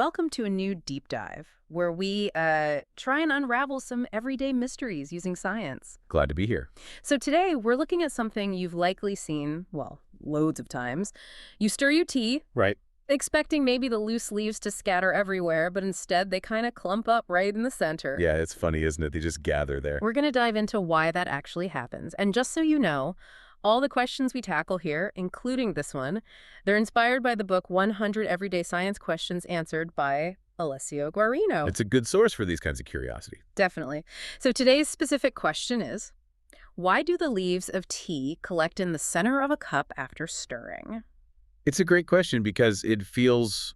welcome to a new deep dive where we try and unravel some everyday mysteries using science. Glad to be here. So today we're looking at something you've likely seen, well, loads of times. You stir your tea, Right. expecting maybe the loose leaves to scatter everywhere, but instead they kind of clump up right in the center. Yeah, it's funny, isn't it? They just gather there. We're going to dive into why that actually happens. And just so you know, all the questions we tackle here, including this one, they're inspired by the book 100 Everyday Science Questions Answered by Alessio Guarino. It's a good source for these kinds of curiosity. Definitely. So today's specific question is, why do the leaves of tea collect in the center of a cup after stirring? It's a great question because it feels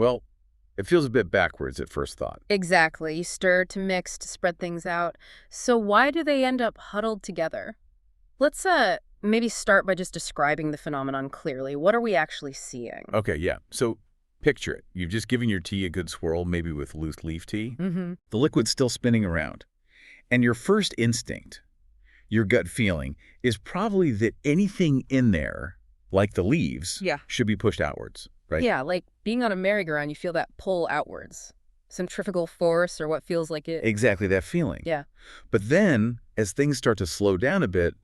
a bit backwards at first thought. Exactly. You stir to mix to spread things out. So why do they end up huddled together? Let's maybe start by just describing the phenomenon clearly. What are we actually seeing? Okay, yeah. So picture it. You've just given your tea a good swirl, maybe with loose leaf tea. Mm-hmm. The liquid's still spinning around. And your first instinct, your gut feeling, is probably that anything in there, like the leaves, should be pushed outwards, right? Yeah, like being on a merry-go-round, you feel that pull outwards. Centrifugal force or what feels like it. Exactly that feeling. Yeah. But then, as things start to slow down a bit,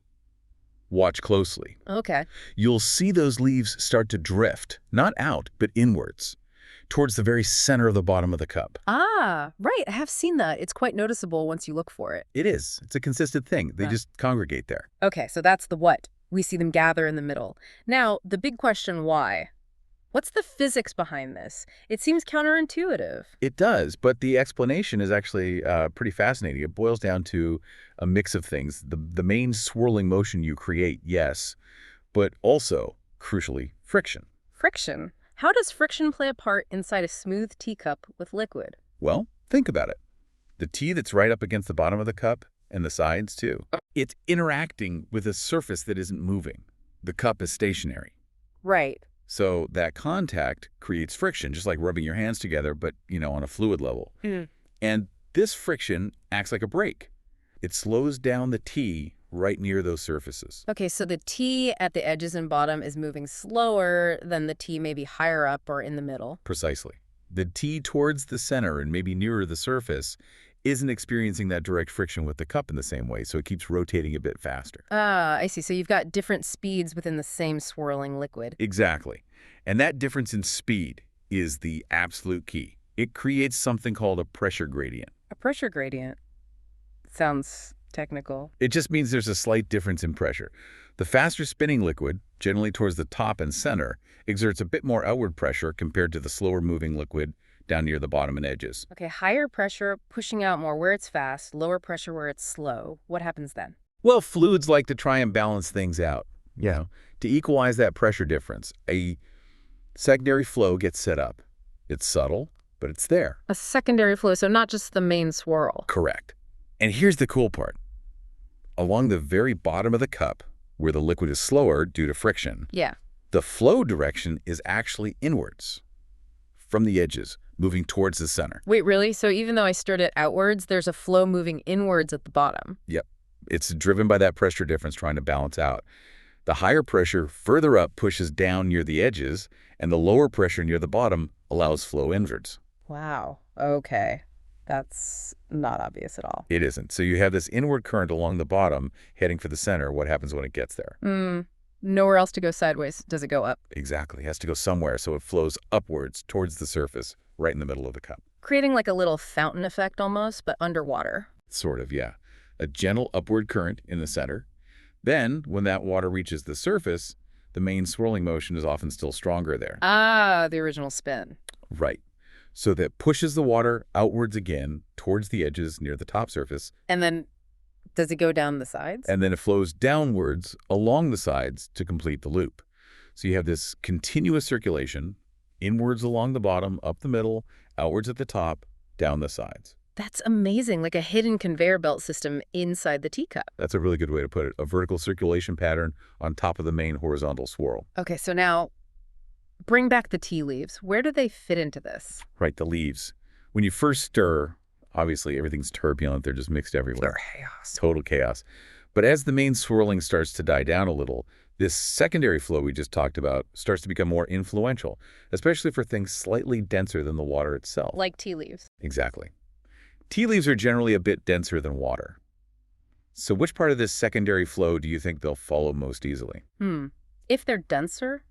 watch closely. Okay. You'll see those leaves start to drift, not out, but inwards, towards the very center of the bottom of the cup. Ah, right. I have seen that. It's quite noticeable once you look for it. It is. It's a consistent thing. They just congregate there. Okay, so that's the what. We see them gather in the middle. Now, the big question, why? What's the physics behind this? It seems counterintuitive. It does, but the explanation is actually pretty fascinating. It boils down to a mix of things. The main swirling motion you create, yes, but also, crucially, friction. Friction? How does friction play a part inside a smooth teacup with liquid? Well, think about it. The tea that's right up against the bottom of the cup, and the sides too, it's interacting with a surface that isn't moving. The cup is stationary. Right. So that contact creates friction, just like rubbing your hands together, but, on a fluid level. And this friction acts like a brake. It slows down the tea right near those surfaces. Okay, so the tea at the edges and bottom is moving slower than the tea maybe higher up or in the middle. Precisely. The tea towards the center and maybe nearer the surface isn't experiencing that direct friction with the cup in the same way, so it keeps rotating a bit faster. Ah, I see. So you've got different speeds within the same swirling liquid. Exactly. And that difference in speed is the absolute key. It creates something called a pressure gradient. A pressure gradient? Sounds technical. It just means there's a slight difference in pressure. The faster spinning liquid, generally towards the top and center, exerts a bit more outward pressure compared to the slower moving liquid down near the bottom and edges. Okay, higher pressure pushing out more where it's fast, lower pressure where it's slow. What happens then? Well, fluids like to try and balance things out. To equalize that pressure difference, a secondary flow gets set up. It's subtle, but it's there. A secondary flow, so not just the main swirl. Correct. And here's the cool part. Along the very bottom of the cup, where the liquid is slower due to friction, the flow direction is actually inwards from the edges, moving towards the center. Wait, really? So even though I stirred it outwards, there's a flow moving inwards at the bottom? Yep. It's driven by that pressure difference trying to balance out. The higher pressure further up pushes down near the edges, and the lower pressure near the bottom allows flow inwards. Wow. Okay. That's not obvious at all. It isn't. So you have this inward current along the bottom heading for the center. What happens when it gets there? Nowhere else to go sideways. Does it go up? Exactly. It has to go somewhere, so it flows upwards towards the surface, right in the middle of the cup. Creating like a little fountain effect almost, but underwater. Sort of, yeah. A gentle upward current in the center. Then, when that water reaches the surface, the main swirling motion is often still stronger there. Ah, the original spin. Right. So that pushes the water outwards again towards the edges near the top surface. And then does it go down the sides? And then it flows downwards along the sides to complete the loop. So you have this continuous circulation, inwards along the bottom, up the middle, outwards at the top, down the sides. That's amazing, like a hidden conveyor belt system inside the teacup. That's a really good way to put it. A vertical circulation pattern on top of the main horizontal swirl. Okay, so now bring back the tea leaves. Where do they fit into this? Right, the leaves. When you first stir, obviously everything's turbulent. They're just mixed everywhere. They're chaos. Total chaos. But as the main swirling starts to die down a little, This secondary flow we just talked about starts to become more influential, especially for things slightly denser than the water itself. Like tea leaves. Exactly. Tea leaves are generally a bit denser than water. So which part of this secondary flow do you think they'll follow most easily? If they're denser,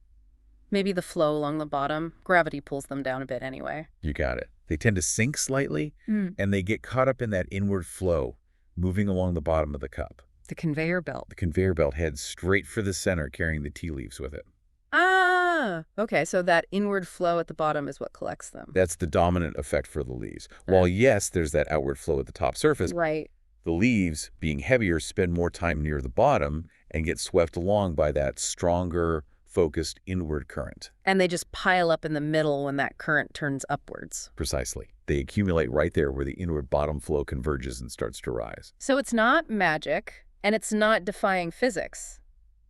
maybe the flow along the bottom. Gravity pulls them down a bit anyway. You got it. They tend to sink slightly, and they get caught up in that inward flow, moving along the bottom of the cup. The conveyor belt. The conveyor belt heads straight for the center, carrying the tea leaves with it. Ah, okay, so that inward flow at the bottom is what collects them. That's the dominant effect for the leaves. While, yes, there's that outward flow at the top surface, right. The leaves, being heavier, spend more time near the bottom and get swept along by that stronger, focused inward current. And they just pile up in the middle when that current turns upwards. Precisely. They accumulate right there where the inward bottom flow converges and starts to rise. So it's not magic, and it's not defying physics.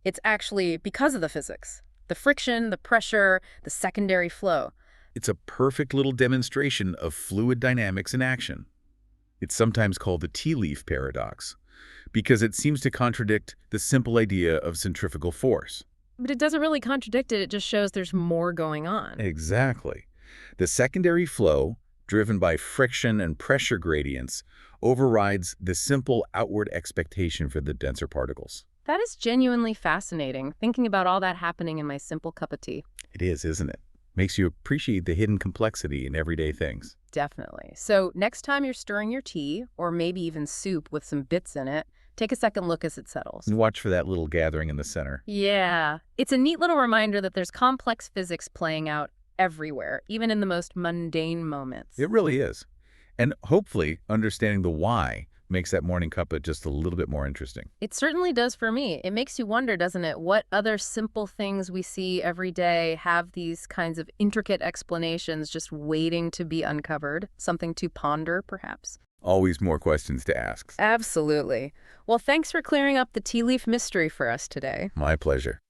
It's actually because of the physics. The friction, the pressure, the secondary flow. It's a perfect little demonstration of fluid dynamics in action. It's sometimes called the tea leaf paradox, because it seems to contradict the simple idea of centrifugal force. But it doesn't really contradict it, it just shows there's more going on. Exactly. The secondary flow, driven by friction and pressure gradients, overrides the simple outward expectation for the denser particles. That is genuinely fascinating, thinking about all that happening in my simple cup of tea. It is, isn't it? Makes you appreciate the hidden complexity in everyday things. Definitely. So next time you're stirring your tea, or maybe even soup with some bits in it, take a second look as it settles. And watch for that little gathering in the center. Yeah. It's a neat little reminder that there's complex physics playing out everywhere, even in the most mundane moments. It really is. And hopefully, understanding the why makes that morning cuppa just a little bit more interesting. It certainly does for me. It makes you wonder, doesn't it, what other simple things we see every day have these kinds of intricate explanations just waiting to be uncovered? Something to ponder, perhaps? Always more questions to ask. Absolutely. Well, thanks for clearing up the tea leaf mystery for us today. My pleasure.